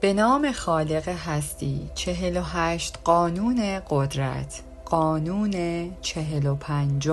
به نام خالق هستی 48 قانون قدرت. قانون 45.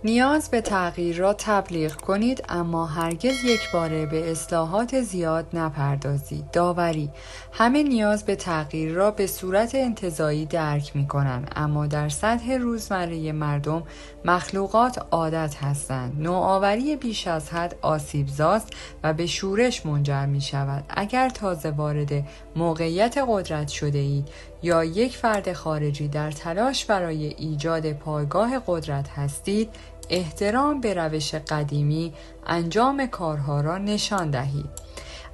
نیاز به تغییر را تبلیغ کنید، اما هرگز یک باره به اصلاحات زیاد نپردازید. داوری: همه نیاز به تغییر را به صورت انتزاعی درک می کنند، اما در سطح روزمره مردم مخلوقات عادت هستند. نوآوری بیش از حد آسیبزاست و به شورش منجر می شود. اگر تازه وارد موقعیت قدرت شده اید یا یک فرد خارجی در تلاش برای ایجاد پایگاه قدرت هستید، احترام به روش قدیمی انجام کارها را نشان دهید.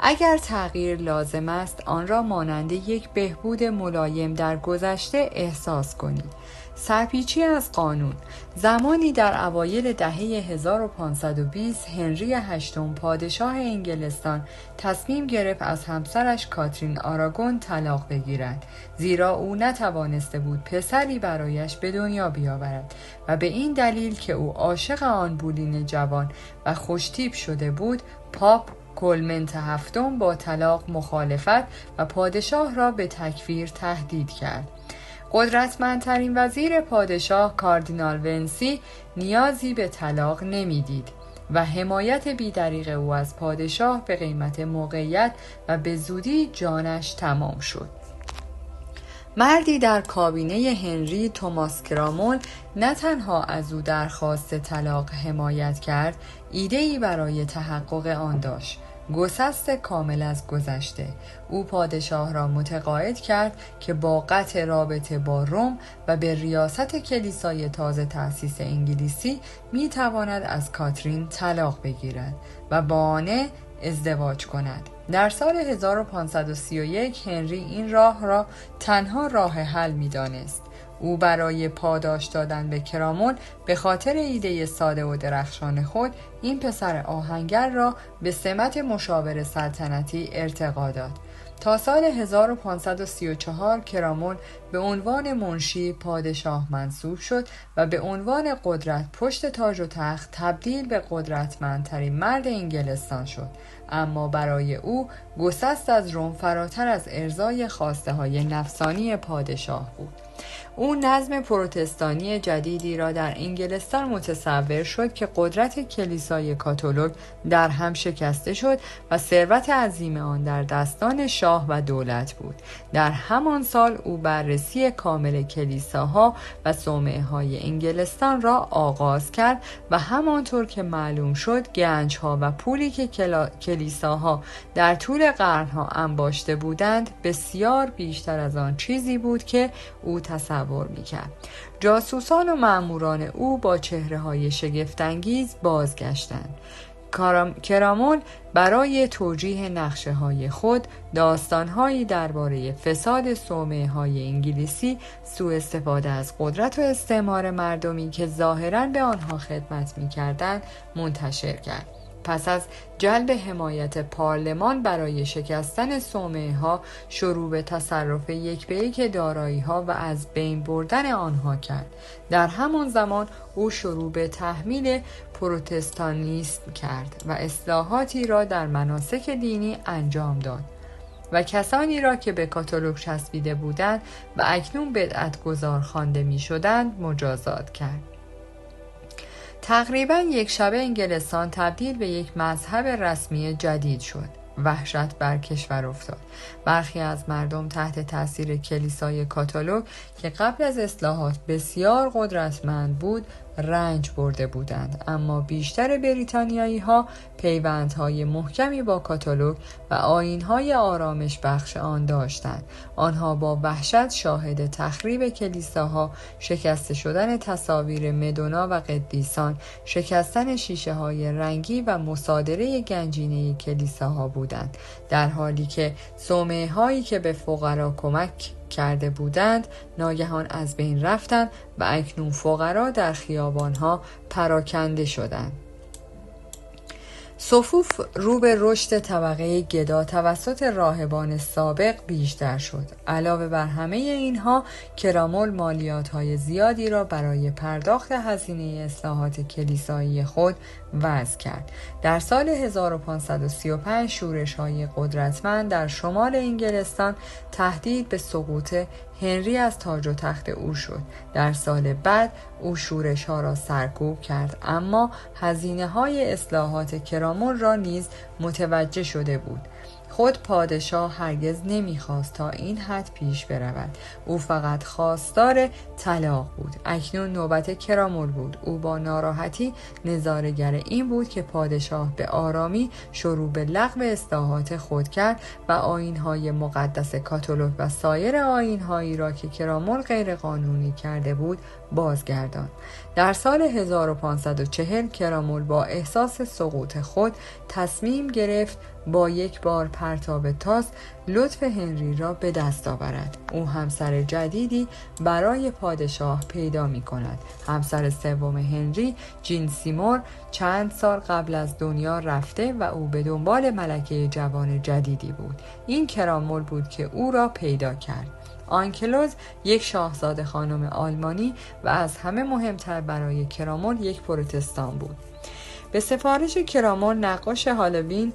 اگر تغییر لازم است، آن را مانند یک بهبود ملایم در گذشته احساس کنید. سرپیچی از قانون: زمانی در اوایل دهه 1520 هنری هشتم پادشاه انگلستان تصمیم گرفت از همسرش کاترین آراگون طلاق بگیرد، زیرا او نتوانسته بود پسری برایش به دنیا بیاورد و به این دلیل که او عاشق آن بولین جوان و خوشتیپ شده بود، پاپ کلمنت هفتم با طلاق مخالفت و پادشاه را به تکفیر تهدید کرد. قدرتمندترین وزیر پادشاه کاردینال ونسی نیازی به طلاق نمیدید و حمایت بی‌دریغ او از پادشاه به قیمت موقعیت و به زودی جانش تمام شد. مردی در کابینه هنری، توماس کرامول، نه تنها از او درخواست طلاق حمایت کرد، ایده‌ای برای تحقق آن داشت: گسست کامل از گذشته. او پادشاه را متقاعد کرد که با قطع رابطه با روم و به ریاست کلیسای تازه تأسیس انگلیسی میتواند از کاترین طلاق بگیرد و با آن ازدواج کند. در سال 1531 هنری این راه را تنها راه حل می‌دانست. او برای پاداش دادن به کرامول به خاطر ایده ساده و درخشان خود، این پسر آهنگر را به سمت مشاور سلطنتی ارتقا داد. تا سال 1534 کرامول به عنوان منشی پادشاه منصوب شد و به عنوان قدرت پشت تاج و تخت تبدیل به قدرتمندترین مرد انگلستان شد. اما برای او گسست از روم فراتر از ارضای خواسته های نفسانی پادشاه بود. او نظم پروتستانی جدیدی را در انگلستان متصور شد که قدرت کلیسای کاتولیک در هم شکسته شد و ثروت عظیم آن در دستان شاه و دولت بود. در همان سال او بررسی کامل کلیساها و صومعه‌های انگلستان را آغاز کرد و همانطور که معلوم شد گنج‌ها و پولی که کلیساها در طول قرن‌ها انباشته بودند بسیار بیشتر از آن چیزی بود که او تصور می‌کرد. جاسوسان و مأموران او با چهره‌های شگفت‌انگیز بازگشتند. کرامول برای توجیه نقشه‌های خود داستان‌هایی درباره فساد صومعه‌های انگلیسی، سوء استفاده از قدرت و استعمار مردمی که ظاهراً به آنها خدمت می‌کردند منتشر کرد. پس از جلب حمایت پارلمان برای شکستن صومعه‌ها، شروع به تصرف یک به یک دارایی‌ها و از بین بردن آنها کرد. در همان زمان او شروع به تحمیل پروتستانیسم کرد و اصلاحاتی را در مناسک دینی انجام داد و کسانی را که به کاتولیک چسبیده بودند و اکنون بدعت‌گذار خوانده می‌شدند مجازات کرد. تقریباً یک شبه انگلستان تبدیل به یک مذهب رسمی جدید شد. وحشت بر کشور افتاد. برخی از مردم تحت تاثیر کلیسای کاتولیک که قبل از اصلاحات بسیار قدرتمند بود رنج برده بودند، اما بیشتر بریتانیایی‌ها پیوندهای محکمی با کاتولیک و آیین‌های آرامش بخش آن داشتند. آنها با وحشت شاهد تخریب کلیساها، شکسته شدن تصاویر مدونا و قدیسان، شکستن شیشه‌های رنگی و مصادره گنجینه کلیساها بودند، در حالی که صومعه‌هایی که به فقرا کمک کرده بودند ناگهان از بین رفتند و اکنون فقرا در خیابانها پراکنده شدند. صفوف رو به رشد طبقه گدا توسط راهبان سابق بیشتر شد. علاوه بر همه اینها، کرامل مالیات‌های زیادی را برای پرداخت هزینه اصلاحات کلیسایی خود وضع کرد. در سال 1535 شورش‌های قدرتمند در شمال انگلستان تهدید به سقوط هنری از تاج و تخت او شد. در سال بعد او شورش‌ها را سرکوب کرد، اما هزینه‌های اصلاحات کرامل را نیز متوجه شده بود. خود پادشاه هرگز نمی‌خواست تا این حد پیش برود. او فقط خواستار طلاق بود. اکنون نوبت کرامل بود. او با ناراحتی نظاره‌گر این بود که پادشاه به آرامی شروع به لغو اصلاحات خود کرد و آیین‌های مقدس کاتولیک و سایر آیین‌هایی را که کرامل غیرقانونی کرده بود بازگرداند. در سال 1540 کرامل با احساس سقوط خود تصمیم گرفت با یک بار پرتاب تاس لطف هنری را به دست آورد. او همسر جدیدی برای پادشاه پیدا می کند. همسر سوم هنری، جین سیمور، چند سال قبل از دنیا رفته و او به دنبال ملکه جوان جدیدی بود. این کرامل بود که او را پیدا کرد. آنکلوز یک شاهزاده خانم آلمانی و از همه مهمتر برای کرامل یک پروتستان بود. به سفارش کرامل نقاش هالوین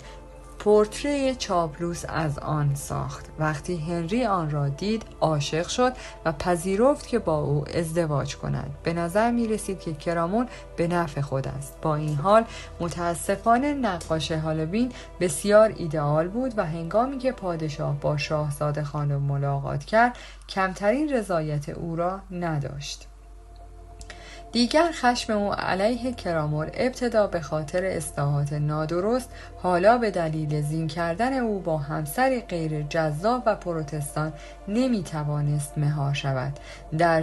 پورتری چاپلوس از آن ساخت. وقتی هنری آن را دید عاشق شد و پذیرفت که با او ازدواج کند. به نظر می رسید که کرامل به نفع خود است. با این حال متاسفانه نقاش هالوین بسیار ایدئال بود و هنگامی که پادشاه با شاهزاده خانم ملاقات کرد کمترین رضایت او را نداشت. دیگر خشم او علیه کرامل ابتدا به خاطر اصلاحات نادرست، حالا به دلیل زین کردن او با همسری غیر جذاب و پروتستان نمیتوانست مهار شود. در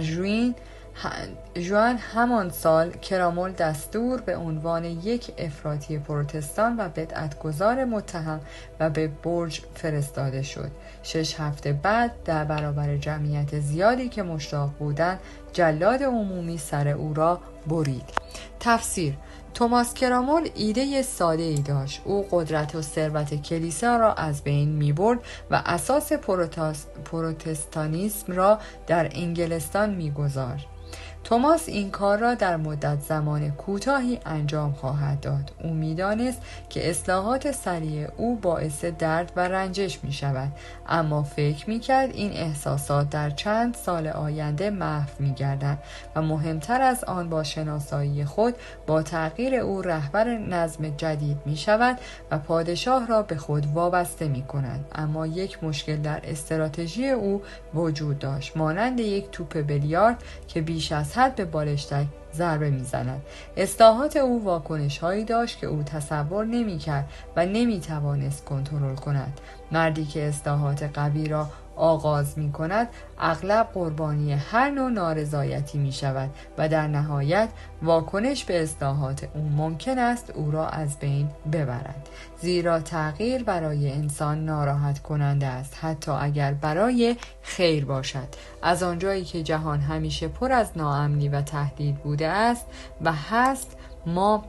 ژوئن همان سال کرامل دستور به عنوان یک افراطی پروتستان و بدعتگذار متهم و به برج فرستاده شد. 6 هفته بعد در برابر جمعیت زیادی که مشتاق بودند جلاد عمومی سر او را برید. تفسیر: توماس کرامل ایده ساده ای داشت. او قدرت و ثروت کلیسا را از بین می برد و اساس پروتستانیسم را در انگلستان می گذاشت. توماس این کار را در مدت زمان کوتاهی انجام خواهد داد. او می‌دانست که اصلاحات سریع او باعث درد و رنجش می شود، اما فکر می کرد این احساسات در چند سال آینده محو می گردند و مهمتر از آن با شناسایی خود با تغییر او رهبر نظم جدید می شود و پادشاه را به خود وابسته می کند. اما یک مشکل در استراتژی او وجود داشت، مانند یک توپ بیلیارد که بیش از حد به بالشتک ضربه می‌زند. اصلاحات او واکنش‌هایی داشت که او تصور نمی‌کرد و نمی‌توانست کنترل کند. مردی که اصلاحات قوی را آغاز می‌کند اغلب قربانی هر نوع نارضایتی می‌شود و در نهایت واکنش به اصلاحات او ممکن است او را از بین ببرد، زیرا تغییر برای انسان ناراحت کننده است، حتی اگر برای خیر باشد. از آنجایی که جهان همیشه پر از ناامنی و تهدید بوده است و هست، ما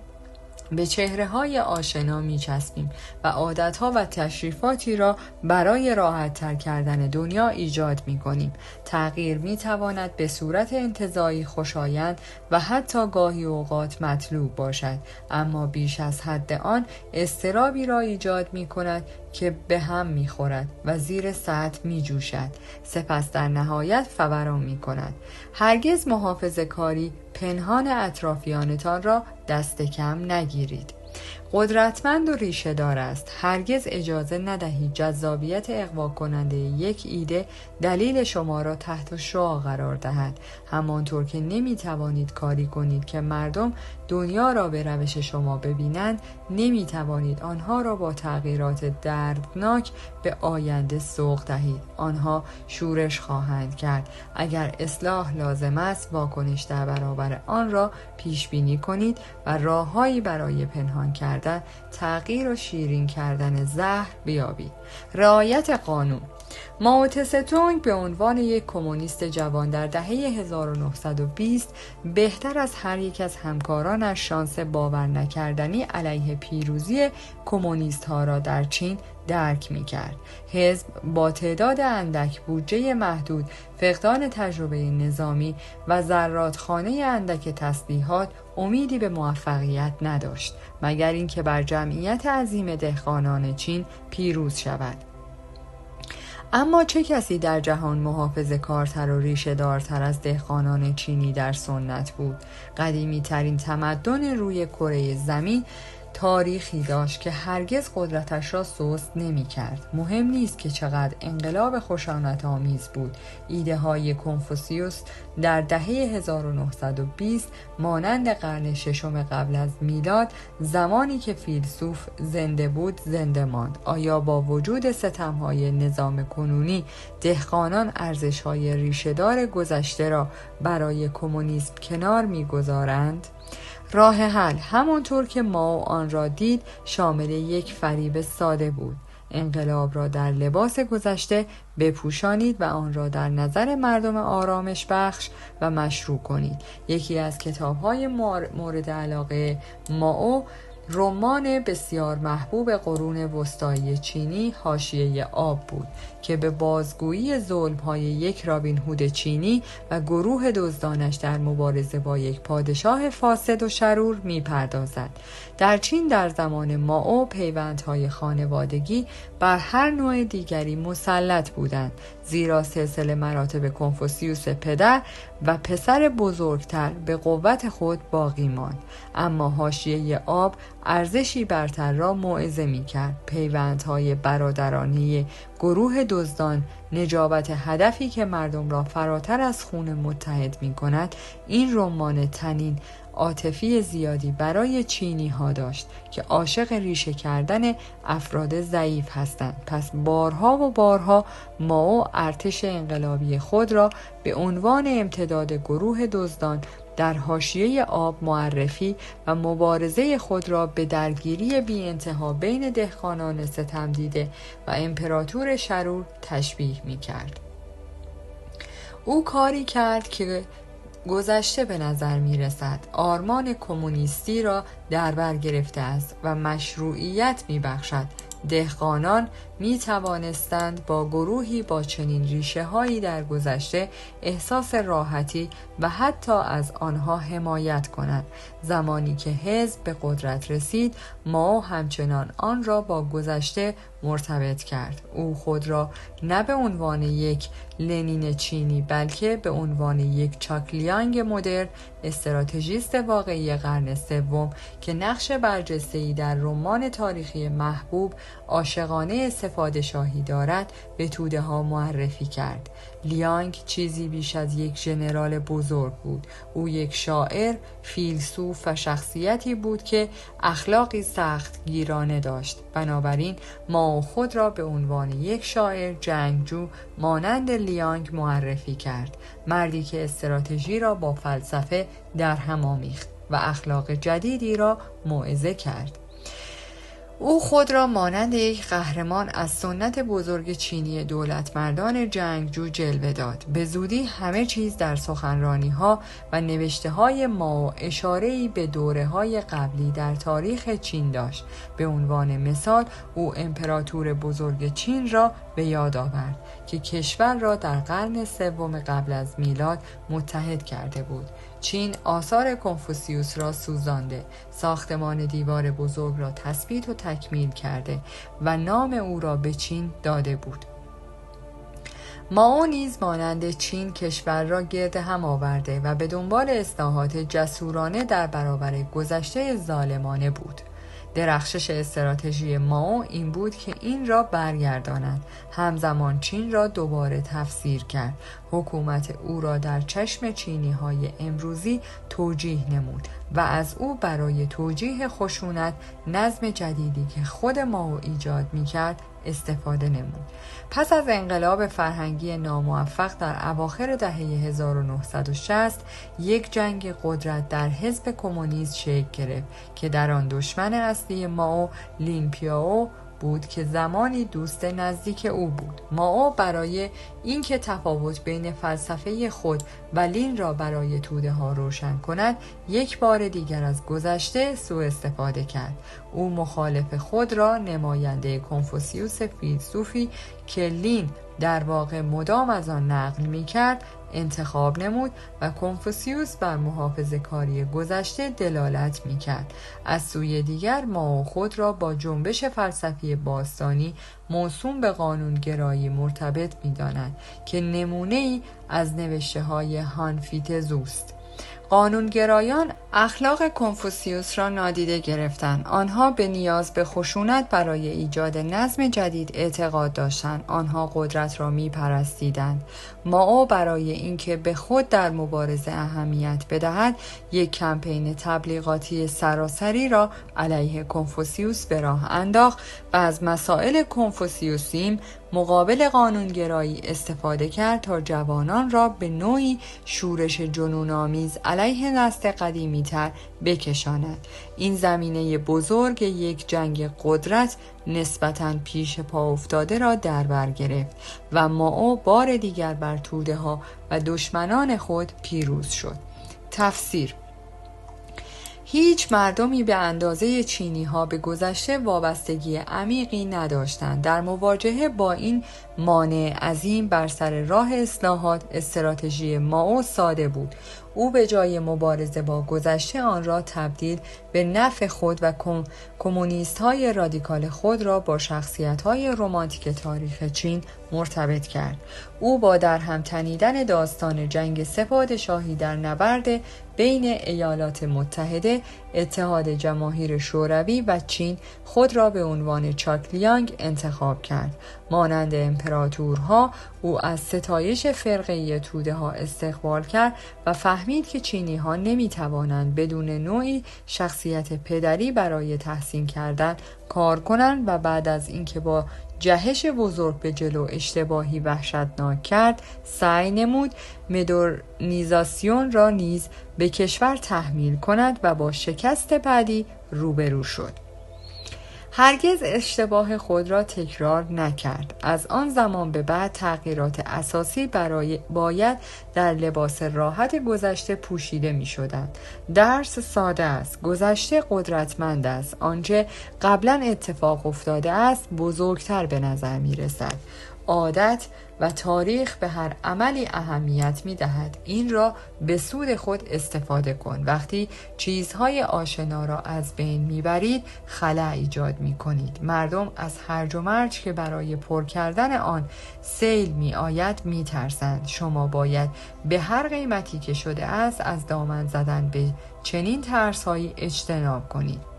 به چهره‌های آشنا می‌چسبیم و عادت‌ها و تشریفاتی را برای راحت‌تر کردن دنیا ایجاد می‌کنیم. تغییر می‌تواند به صورت انتزاعی خوشایند و حتی گاهی اوقات مطلوب باشد، اما بیش از حد آن اضطرابی را ایجاد می‌کند که به هم می‌خورد و زیر سطح می‌جوشد، سپس در نهایت فوران می‌کند. هرگز محافظه‌کاری پنهان اطرافیانتان را دست کم نگیرید. قدرتمند و ریشه دار است. هرگز اجازه ندهید جذابیت اغوا کننده یک ایده دلیل شما را تحت شعاع قرار دهد. همانطور که نمی توانید کاری کنید که مردم دنیا را به روش شما ببینند، نمی توانید آنها را با تغییرات دردناک به آینده سوق دهید. آنها شورش خواهند کرد. اگر اصلاح لازم است، واکنش در برابر آن را پیش بینی کنید و راههایی برای پنهان کردن، تغییر و شیرین کردن زهر بیابید. رعایت قانون. مائو تسه-تونگ به عنوان یک کمونیست جوان در دهه 1920 بهتر از هر یک از همکارانش شانس باور نکردنی علیه پیروزی کمونیست ها را در چین درک می کرد. حزب با تعداد اندک، بودجه محدود، فقدان تجربه نظامی و زرادخانه اندک تسلیحات امیدی به موفقیت نداشت مگر اینکه بر جمعیت عظیم دهقانان چین پیروز شود. اما چه کسی در جهان محافظه‌کارتر و ریشه دارتر از دهقانان چینی در سنت بود؟ قدیمی ترین تمدن روی کره زمین تاریخی داشت که هرگز قدرتش را سست نمی کرد. مهم نیست که چقدر انقلاب خشونت آمیز بود. ایده های کنفوسیوس در دهه 1920 مانند قرن ششم قبل از میلاد، زمانی که فیلسوف زنده بود زنده ماند. آیا با وجود ستمهای نظام کنونی دهقانان ارزش‌های ریشه‌دار گذشته را برای کمونیسم کنار می‌گذارند؟ راه حل همانطور که مائو آن را دید شامل یک فریب ساده بود: انقلاب را در لباس گذشته بپوشانید و آن را در نظر مردم آرامش بخش و مشروع کنید. یکی از کتاب‌های مورد علاقه مائو، رمان بسیار محبوب قرون وسطایی چینی، حاشیه آب بود که به بازگویی ظلم‌های یک رابین هود چینی و گروه دزدانش در مبارزه با یک پادشاه فاسد و شرور می‌پردازد. در چین در زمان مائو پیوندهای خانوادگی بر هر نوع دیگری مسلط بودند، زیرا سلسله مراتب کنفوسیوس پدر و پسر بزرگتر به قوت خود باقی ماند. اما حاشیه آب ارزشی برتر را موعظه می‌کرد: پیوندهای برادرانه گروه دزدان، نجابت هدفی که مردم را فراتر از خون متحد می‌کند. این رمان تنین عاطفی زیادی برای چینی ها داشت که عاشق ریشه کردن افراد ضعیف هستند. پس بارها و بارها مائو ارتش انقلابی خود را به عنوان امتداد گروه دزدان در حاشیه آب معرفی و مبارزه خود را به درگیری بی انتها بین دهقانان ستم دیده و امپراتور شرور تشبیه می کرد. او کاری کرد که گذشته به نظر می رسد آرمان کمونیستی را در بر گرفته است و مشروعیت می بخشد. دهقانان می توانستند با گروهی با چنین ریشه هایی در گذشته احساس راحتی و حتی از آنها حمایت کنند. زمانی که حزب به قدرت رسید، مائو همچنان آن را با گذشته مرتبط کرد. او خود را نه به عنوان یک لنین چینی بلکه به عنوان یک چاکلیانگ مدرن، استراتژیست واقعی قرن سوم که نقش برجسته‌ای در رمان تاریخی محبوب عاشقانه استفاده شاهی دارد به توده ها معرفی کرد. لیانگ چیزی بیش از یک ژنرال بزرگ بود. او یک شاعر، فیلسوف و شخصیتی بود که اخلاقی سخت گیرانه داشت. بنابراین مائو خود را به عنوان یک شاعر جنگجو مانند لیانگ معرفی کرد، مردی که استراتژی را با فلسفه در هم آمیخت و اخلاق جدیدی را موعظه کرد. او خود را مانند یک قهرمان از سنت بزرگ چینی دولتمردان جنگجو جلوه داد. به زودی همه چیز در سخنرانی‌ها و نوشته‌های مائو اشاره‌ای به دوره‌های قبلی در تاریخ چین داشت. به عنوان مثال او امپراتور بزرگ چین را به یاد آورد که کشور را در قرن سوم قبل از میلاد متحد کرده بود. چین آثار کنفوسیوس را سوزانده، ساختمان دیوار بزرگ را تثبیت و تکمیل کرده و نام او را به چین داده بود. مائو نیز مانند چین کشور را گرد هم آورده و به دنبال اصلاحات جسورانه در برابر گذشته ظالمانه بود. درخشش استراتژی مائو این بود که این را برگرداند. همزمان چین را دوباره تفسیر کرد. حکومت او را در چشم چینی‌های امروزی توجیه نمود و از او برای توجیه خشونت نظم جدیدی که خود مائو ایجاد می‌کرد استفاده نمود. پس از انقلاب فرهنگی ناموفق در اواخر دهه 1960 یک جنگ قدرت در حزب کمونیست شکل گرفت که در آن دشمن اصلی مائو لین پیائو بود که زمانی دوست نزدیک او بود. مائو برای اینکه تفاوت بین فلسفه خود و لین را برای توده ها روشن کند، یک بار دیگر از گذشته سوء استفاده کرد. او مخالف خود را نماینده کنفوسیوس فیلسوفی که لین در واقع مدام از آن نقل می کرد انتخاب نمود و کنفوسیوس بر محافظه کاری گذشته دلالت می کرد. از سوی دیگر مائو خود را با جنبش فلسفی باستانی موسوم به قانونگرایی مرتبط می داند که نمونه‌ای از نوشته های هانفیتزوست. قانونگرایان اخلاق کنفوسیوس را نادیده گرفتند. آنها به نیاز به خشونت برای ایجاد نظم جدید اعتقاد داشتند. آنها قدرت را می‌پرستیدند. مائو برای اینکه به خود در مبارزه اهمیت بدهد، یک کمپین تبلیغاتی سراسری را علیه کنفوسیوس به راه انداخت و از مسائل کنفوسیوسیم مقابل قانونگرایی استفاده کرد تا جوانان را به نوعی شورش جنون‌آمیز علیه نسل قدیمی‌تر بکشاند. این زمینه بزرگ یک جنگ قدرت نسبتاً پیش پا افتاده را در بر گرفت و مائو بار دیگر بر توده‌ها و دشمنان خود پیروز شد. تفسیر: هیچ مردمی به اندازه چینی‌ها به گذشته وابستگی عمیقی نداشتند. در مواجهه با این مانع عظیم بر سر راه اصلاحات، استراتژی مائو ساده بود. او به جای مبارزه با گذشته آن را تبدیل به نفع خود و کمونیست‌های رادیکال خود را با شخصیت‌های رمانتیک تاریخ چین مرتبط کرد. او با درهم تنیدن داستان جنگ سه پادشاهی در نبرد بین ایالات متحده، اتحاد جماهیر شوروی و چین خود را به عنوان چاکلیانگ انتخاب کرد. مانند امپراتورها، او از ستایش فرقه‌ای توده‌ها استقبال کرد و فهمید که چینی‌ها نمی‌توانند بدون نوعی شخصیت پدری برای تحسین کردن کار کنند و بعد از اینکه با جهش بزرگ به جلو اشتباهی وحشتناک کرد، سعی نمود مدرنیزاسیون را نیز به کشور تحمیل کند و با شکست بعدی روبرو شد. هرگز اشتباه خود را تکرار نکرد. از آن زمان به بعد تغییرات اساسی باید در لباس راحت گذشته پوشیده می شدند. درس ساده است. گذشته قدرتمند است. آنچه قبلا اتفاق افتاده است بزرگتر به نظر می رسد. عادت و تاریخ به هر عملی اهمیت می دهد. این را به سود خود استفاده کن. وقتی چیزهای آشنا را از بین می برید، خلأ ایجاد می کنید. مردم از هرج و مرج که برای پر کردن آن سیل می آید می ترسند. شما باید به هر قیمتی که شده است از دامن زدن به چنین ترس‌هایی اجتناب کنید.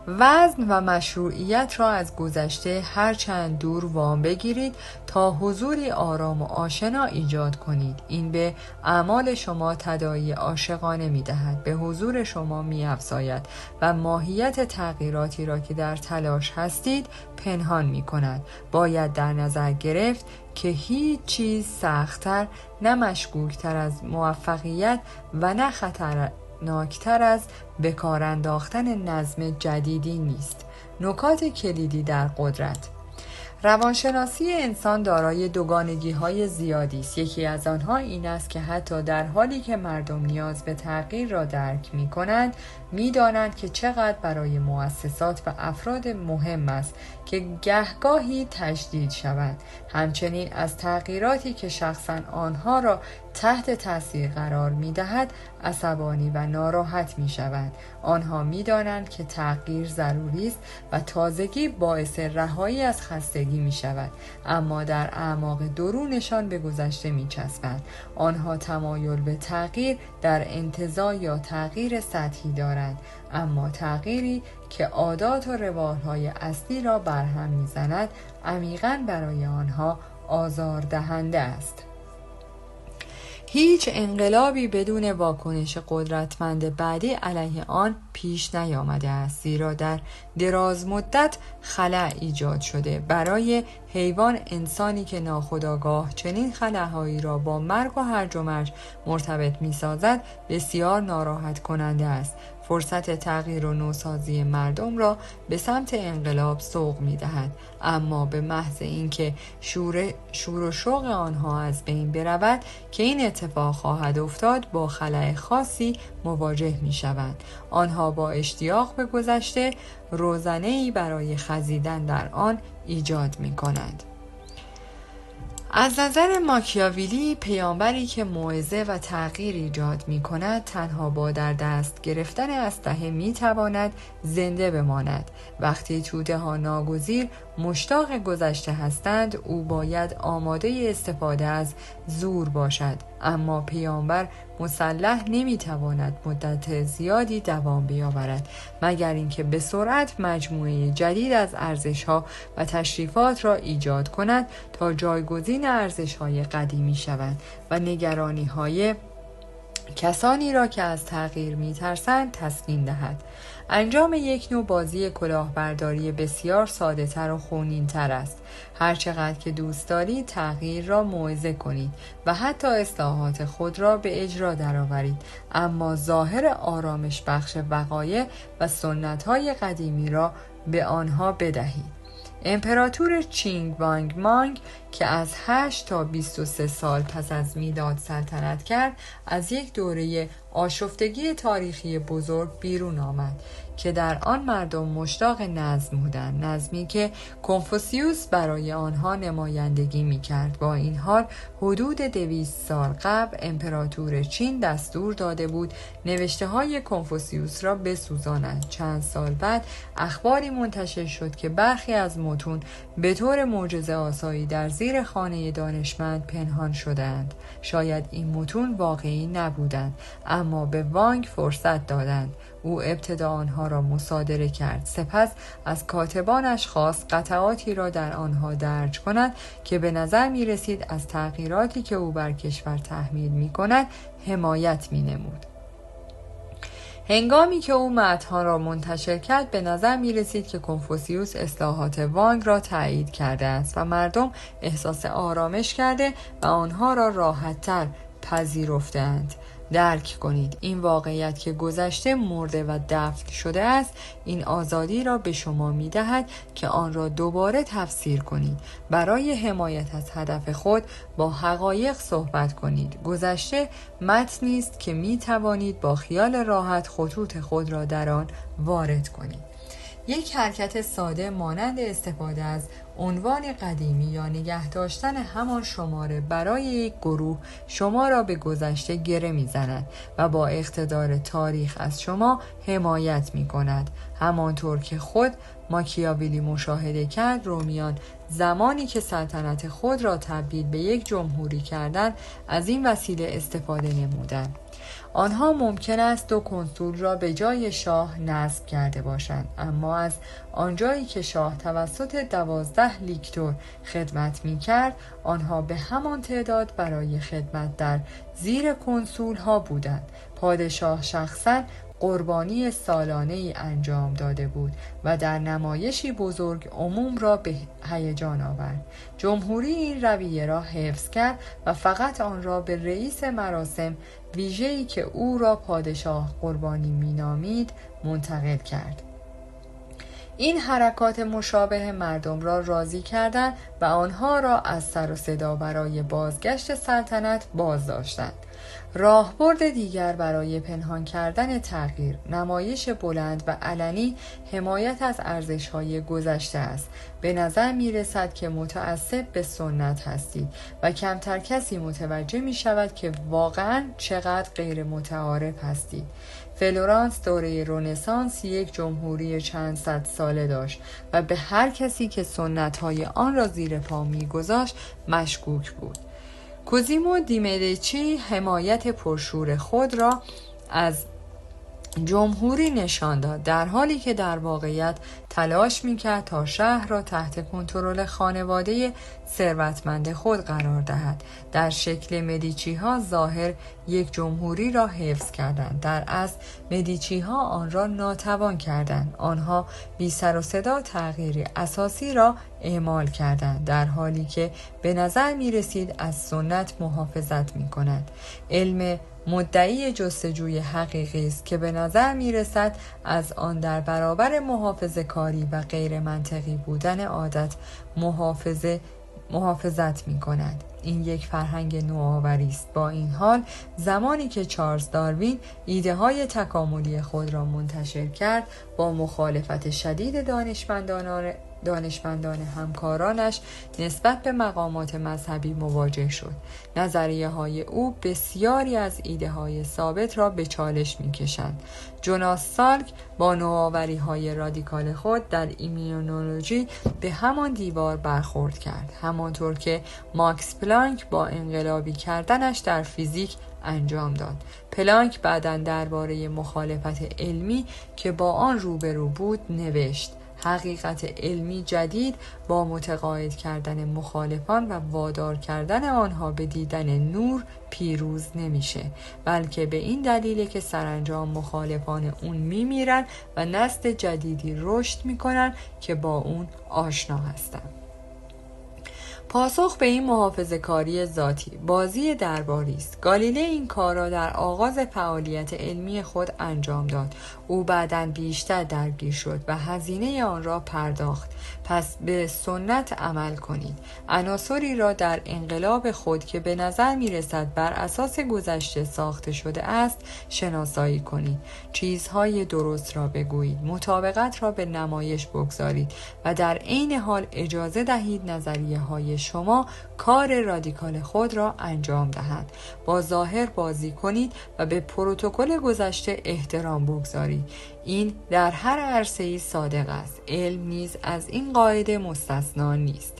وزن و مشروعیت را از گذشته هر چند دور وام بگیرید تا حضوری آرام و آشنا ایجاد کنید. این به اعمال شما تداعی عاشقانه می دهد، به حضور شما می افزاید و ماهیت تغییراتی را که در تلاش هستید پنهان می کند. باید در نظر گرفت که هیچ چیز سخت‌تر نه مشکوک‌تر از موفقیت و نه خطرناکتر از به کار انداختن نظم جدیدی نیست. نکات کلیدی در قدرت: روانشناسی انسان دارای دوگانگی‌های زیادی است. یکی از آنها این است که حتی در حالی که مردم نیاز به تغییر را درک می‌کنند، می‌دانند که چقدر برای مؤسسات و افراد مهم است که گهگاهی تجدید شوند. همچنین از تغییراتی که شخصاً آنها را تحت تاثیر قرار می‌دهد عصبانی و ناراحت می‌شوند. آنها می‌دانند که تغییر ضروری است و تازگی باعث رهایی از خستگی می‌شود، اما در اعماق درونشان به گذشته می‌چسبند. آنها تمایل به تغییر در انتزاع یا تغییر سطحی دارند، اما تغییری که عادات و روال‌های اصلی را برهم می‌زند عمیقاً برای آنها آزاردهنده است. هیچ انقلابی بدون واکنش قدرتمند بعدی علیه آن پیش نیامده است، زیرا در دراز مدت خلأ ایجاد شده. برای حیوان، انسانی که ناخودآگاه چنین خلاهایی را با مرگ و هرج و مرج مرتبط می‌سازد بسیار ناراحت کننده است. فرصت تغییر و نوسازی مردم را به سمت انقلاب سوق می‌دهد، اما به محض اینکه شور و شوق آنها از بین برود که این اتفاق خواهد افتاد، با خلأ خاصی مواجه می‌شوند. آنها با اشتیاق به گذشته روزنه‌ای برای خزیدن در آن ایجاد می‌کنند. از نظر ماکیاویلی، پیامبری که موعظه و تغییر ایجاد می کند تنها با در دست گرفتن اسلحه می تواند زنده بماند. وقتی توده ها ناگزیر مشتاق گذشته هستند، او باید آماده استفاده از زور باشد، اما پیامبر مسلح نمی تواند مدت زیادی دوام بیاورد مگر اینکه به سرعت مجموعه جدید از ارزش‌ها و تشریفات را ایجاد کند تا جایگزین ارزش‌های قدیمی شوند و نگرانی‌های کسانی را که از تغییر می‌ترسند تسکین دهد. انجام یک نوع بازی کلاهبرداری بسیار ساده‌تر و خونین‌تر است. هرچقدر که دوست دارید تغییر را موعظه کنید و حتی اصلاحات خود را به اجرا درآورید، اما ظاهر آرامش بخش وقایع و سنت‌های قدیمی را به آنها بدهید. امپراتور چینگ وانگ مانگ که از 8 تا 23 سال پس از میلاد سلطنت کرد، از یک دوره آشفتگی تاریخی بزرگ بیرون آمد که در آن مردم مشتاق نظم بودند، نظمی که کنفوسیوس برای آنها نمایندگی می‌کرد. با این حال حدود 200 سال قبل امپراتور چین دستور داده بود نوشته‌های کنفوسیوس را بسوزانند. چند سال بعد اخباری منتشر شد که برخی از متون به طور معجزه‌آسایی در زیر خانه دانشمند پنهان شدند. شاید این متون واقعی نبودند، اما به وانگ فرصت دادند. او ابتدا آنها را مصادره کرد، سپس از کاتبانش خواست قطعاتی را در آنها درج کند که به نظر می رسید از تغییراتی که او بر کشور تحمیل می کند حمایت می نمود. هنگامی که او متن‌ها را منتشر کرد، به نظر می رسید که کنفوسیوس اصلاحات وانگ را تایید کرده است و مردم احساس آرامش کرده و آنها را راحت‌تر پذیرفتند. درک کنید این واقعیت که گذشته مرده و دفن شده است، این آزادی را به شما می دهد که آن را دوباره تفسیر کنید. برای حمایت از هدف خود با حقایق صحبت کنید. گذشته متنی است که می توانید با خیال راحت خطوط خود را در آن وارد کنید. یک حرکت ساده مانند استفاده از عنوان قدیمی یا نگه داشتن همان شماره برای یک گروه شما را به گذشته گره می‌زند و با اقتدار تاریخ از شما حمایت می‌کند. همانطور که خود ماکیاویلی مشاهده کرد، رومیان زمانی که سلطنت خود را تبدیل به یک جمهوری کردند، از این وسیله استفاده نمودند. آنها ممکن است 2 کنسول را به جای شاه نصب کرده باشند، اما از آنجایی که شاه توسط 12 لیکتور خدمت می کرد، آنها به همان تعداد برای خدمت در زیر کنسول ها بودند. پادشاه شخصاً قربانی سالانه‌ای انجام داده بود و در نمایشی بزرگ عموم را به هیجان آورد. جمهوری این رویه را حفظ کرد و فقط آن را به رئیس مراسم، ویژه‌ای که او را پادشاه قربانی مینامید، منتقل کرد. این حرکات مشابه مردم را راضی کردند و آنها را از سر و صدا برای بازگشت سلطنت باز داشتند. راهبرد دیگر برای پنهان کردن تغییر، نمایش بلند و علنی حمایت از ارزش‌های گذشته است. به نظر می‌رسد که متعصب به سنت هستید و کمتر کسی متوجه می‌شود که واقعاً چقدر غیر متعارف هستید. فلورانس دوره رنسانس یک جمهوری چند صد ساله داشت و به هر کسی که سنت‌های آن را زیر پا می‌گذاشت مشکوک بود. کوزیمو دی مدیچی حمایت پرشور خود را از جمهوری نشان داد، در حالی که در واقعیت تلاش می‌کرد تا شهر را تحت کنترل خانواده ثروتمند خود قرار دهد. در شکل مدیچی ها ظاهر یک جمهوری را حفظ کردند، در اصل مدیچی ها آن را ناتوان کردند. آنها بی سر و صدا تغییری اساسی را اعمال کردند، در حالی که به نظر می رسید از سنت محافظت می کنند. علم مدعی جستجوی حقیقی است که به نظر می‌رسد از آن در برابر محافظه‌کاری و غیر منطقی بودن عادت محافظت می‌کند. این یک فرهنگ نوآوری است. با این حال زمانی که چارلز داروین ایده‌های تکاملی خود را منتشر کرد، با مخالفت شدید دانشمندان همکارانش نسبت به مقامات مذهبی مواجه شد. نظریه‌های او بسیاری از ایده‌های ثابت را به چالش می‌کشند. جوناس سالک با نوآوری‌های رادیکال خود در ایمونولوژی به همان دیوار برخورد کرد، همانطور که ماکس پلانک با انقلابی کردنش در فیزیک انجام داد. پلانک بعداً درباره مخالفت علمی که با آن روبرو بود نوشت: حقیقت علمی جدید با متقاعد کردن مخالفان و وادار کردن آنها به دیدن نور پیروز نمیشه، بلکه به این دلیله که سرانجام مخالفان اون میمیرن و نسل جدیدی رشد میکنن که با اون آشنا هستن. پاسخ به این محافظه‌کاری ذاتی بازی درباری است. گالیله این کار را در آغاز فعالیت علمی خود انجام داد. او بعداً بیشتر درگیر شد و هزینه آن را پرداخت. پس به سنت عمل کنید. عناصری را در انقلاب خود که به نظر می‌رسد بر اساس گذشته ساخته شده است شناسایی کنید. چیزهای درست را بگویید. مطابقت را به نمایش بگذارید و در عین حال اجازه دهید نظریه‌های شما کار رادیکال خود را انجام دهند. با ظاهر بازی کنید و به پروتکل گذشته احترام بگذارید. این در هر عرصه‌ای صادق است. علم نیز از این قاعده مستثنا نیست.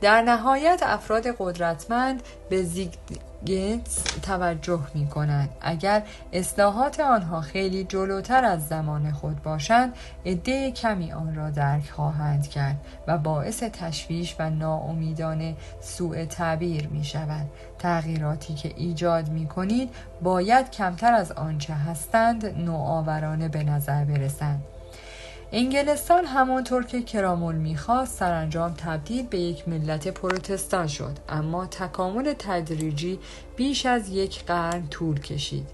در نهایت افراد قدرتمند به زیگنتس توجه می کنند. اگر اصلاحات آنها خیلی جلوتر از زمان خود باشند، عده کمی آن را درک خواهند کرد و باعث تشویش و ناامیدانه سوء تعبیر می شوند. تغییراتی که ایجاد می کنید باید کمتر از آنچه هستند نوآورانه به نظر برسند. انگلستان همانطور که کرامول می‌خواست سرانجام تبدیل به یک ملت پروتستان شد، اما تکامل تدریجی بیش از یک قرن طول کشید.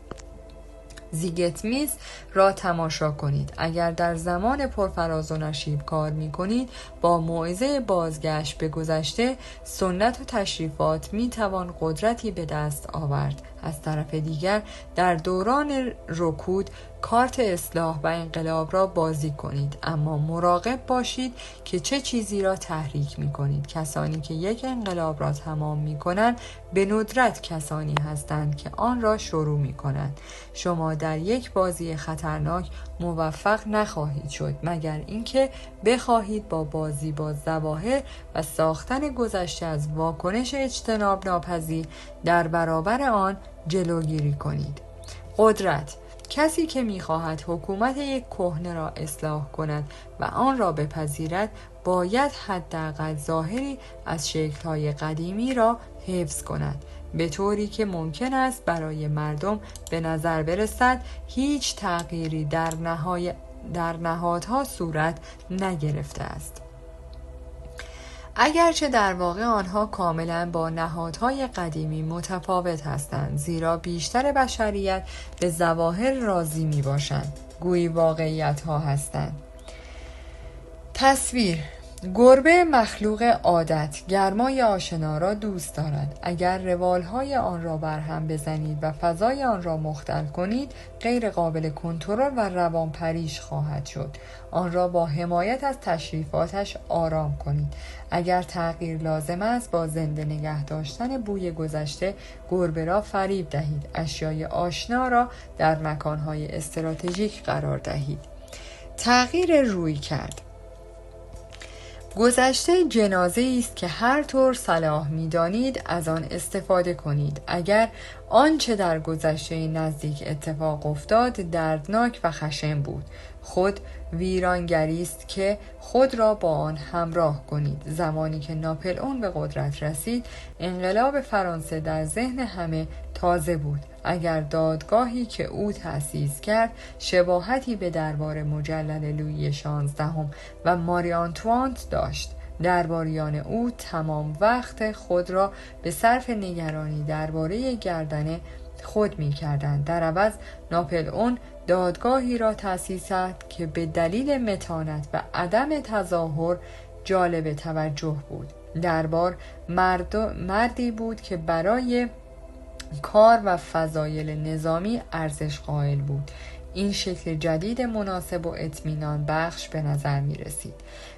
زیگتمیز را تماشا کنید. اگر در زمان پرفراز و نشیب کار می کنید، با موعظه بازگشت به گذشته، سنت و تشریفات می توان قدرتی به دست آورد. از طرف دیگر در دوران رکود کارت اصلاح و انقلاب را بازی کنید، اما مراقب باشید که چه چیزی را تحریک می کنید. کسانی که یک انقلاب را تمام می کنند به ندرت کسانی هستند که آن را شروع می کنند. شما در یک بازی خطرناک موفق نخواهید شد مگر اینکه بخواهید با بازی با ظواهر و ساختن گذشته از واکنش اجتناب ناپذیر در برابر آن جلوگیری کنید. قدرت: کسی که می‌خواهد حکومت یک کهنه را اصلاح کند و آن را بپذیرد باید حداقل ظاهری از شکل‌های قدیمی را حفظ کند، به طوری که ممکن است برای مردم به نظر برسد هیچ تغییری در نهادها صورت نگرفته است، اگرچه در واقع آنها کاملا با نهادهای قدیمی متفاوت هستند، زیرا بیشتر بشریت به ظواهر راضی می باشند، گویی واقعیت ها هستند. تصویر: گربه مخلوق عادت گرمای آشنا را دوست دارد. اگر روالهای آن را برهم بزنید و فضای آن را مختل کنید، غیر قابل کنترل و روانپریش خواهد شد. آن را با حمایت از تشریفاتش آرام کنید. اگر تغییر لازم است، با زنده نگه داشتن بوی گذشته گربه را فریب دهید. اشیای آشنا را در مکانهای استراتژیک قرار دهید. تغییر روی کرد: گذشته جنازه است که هر طور صلاح می‌دانید از آن استفاده کنید. اگر آنچه در گذشته نزدیک اتفاق افتاد دردناک و خشن بود، خود ویرانگری است که خود را با آن همراه کنید. زمانی که ناپلئون به قدرت رسید، انقلاب فرانسه در ذهن همه تازه بود. اگر دادگاهی که او تأسیس کرد شباهتی به دربار مجلل لویی 16 و ماری آنتوانت داشت، درباریان او تمام وقت خود را به صرف نگرانی درباره گردن خود می کردند. در عوض ناپلئون دادگاهی را تأسیس کرد که به دلیل متانت و عدم تظاهر جالب توجه بود. دربار مردی بود که برای کار و فضایل نظامی ارزش قائل بود. این شکل جدید مناسب و اطمینان بخش به نظر می رسید.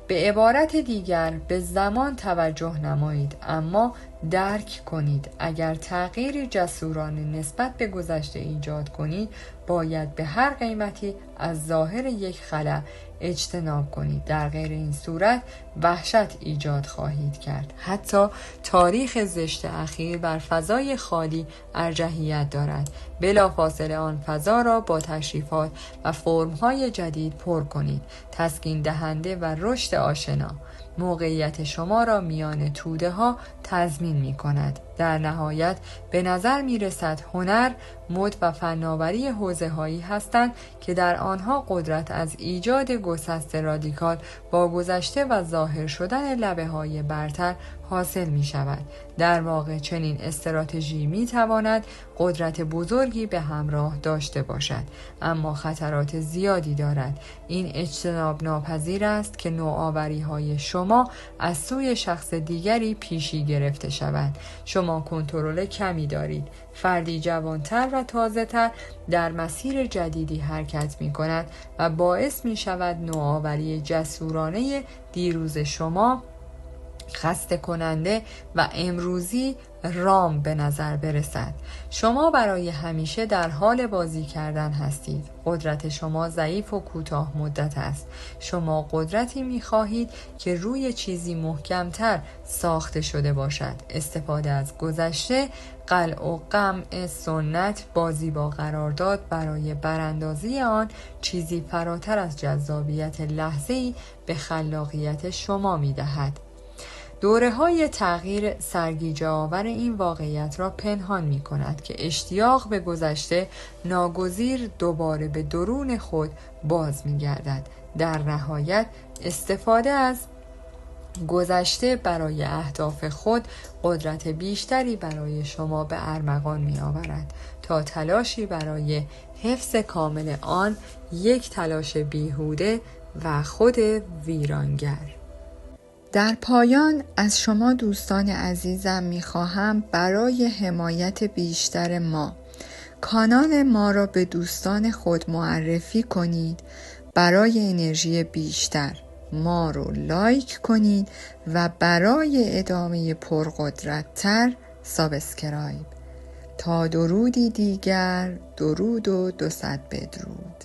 به عبارت دیگر به زمان توجه نمایید، اما درک کنید. اگر تغییری جسورانه نسبت به گذشته ایجاد کنید، باید به هر قیمتی از ظاهر یک خلأ اجتناب کنید. در غیر این صورت وحشت ایجاد خواهید کرد. حتی تاریخ زشت اخیر بر فضای خالی ارجحیت دارد. بلافاصله آن فضا را با تشریفات و فرم‌های جدید پر کنید. تسکین دهنده و رشد آشنا موقعیت شما را میان توده ها تضمین می کند. در نهایت به نظر می رسد هنر، مد و فناوری حوزه هایی هستند که در آنها قدرت از ایجاد گسست رادیکال با گذشته و ظاهر شدن لبه های برتر حاصل می شود. در واقع چنین استراتژی می تواند قدرت بزرگی به همراه داشته باشد، اما خطرات زیادی دارد. این اجتناب ناپذیر است که نوآوری های شما از سوی شخص دیگری پیشی گرفته شود. شما کنترل کمی دارید. فردی جوانتر و تازه‌تر در مسیر جدیدی حرکت می کند و باعث می شود نوآوری جسورانه دیروز شما خسته کننده و امروزی رام به نظر برسد. شما برای همیشه در حال بازی کردن هستید. قدرت شما ضعیف و کوتاه مدت است. شما قدرتی می خواهید که روی چیزی محکمتر ساخته شده باشد. استفاده از گذشته، قلع و قمع سنت، بازی با قرارداد برای براندازی آن چیزی فراتر از جذابیت لحظه‌ای به خلاقیت شما می دهد. دوره‌های تغییر سرگیجه آور این واقعیت را پنهان می کند که اشتیاق به گذشته ناگزیر دوباره به درون خود باز می گردد. در نهایت استفاده از گذشته برای اهداف خود قدرت بیشتری برای شما به ارمغان می آورد تا تلاشی برای حفظ کامل آن یک تلاش بیهوده و خود ویرانگر. در پایان از شما دوستان عزیزم می‌خواهم برای حمایت بیشتر ما کانال ما را به دوستان خود معرفی کنید. برای انرژی بیشتر ما رو لایک کنید و برای ادامه پرقدرت‌تر سابسکرایب. تا درودی دیگر، درود و 200 بدرود.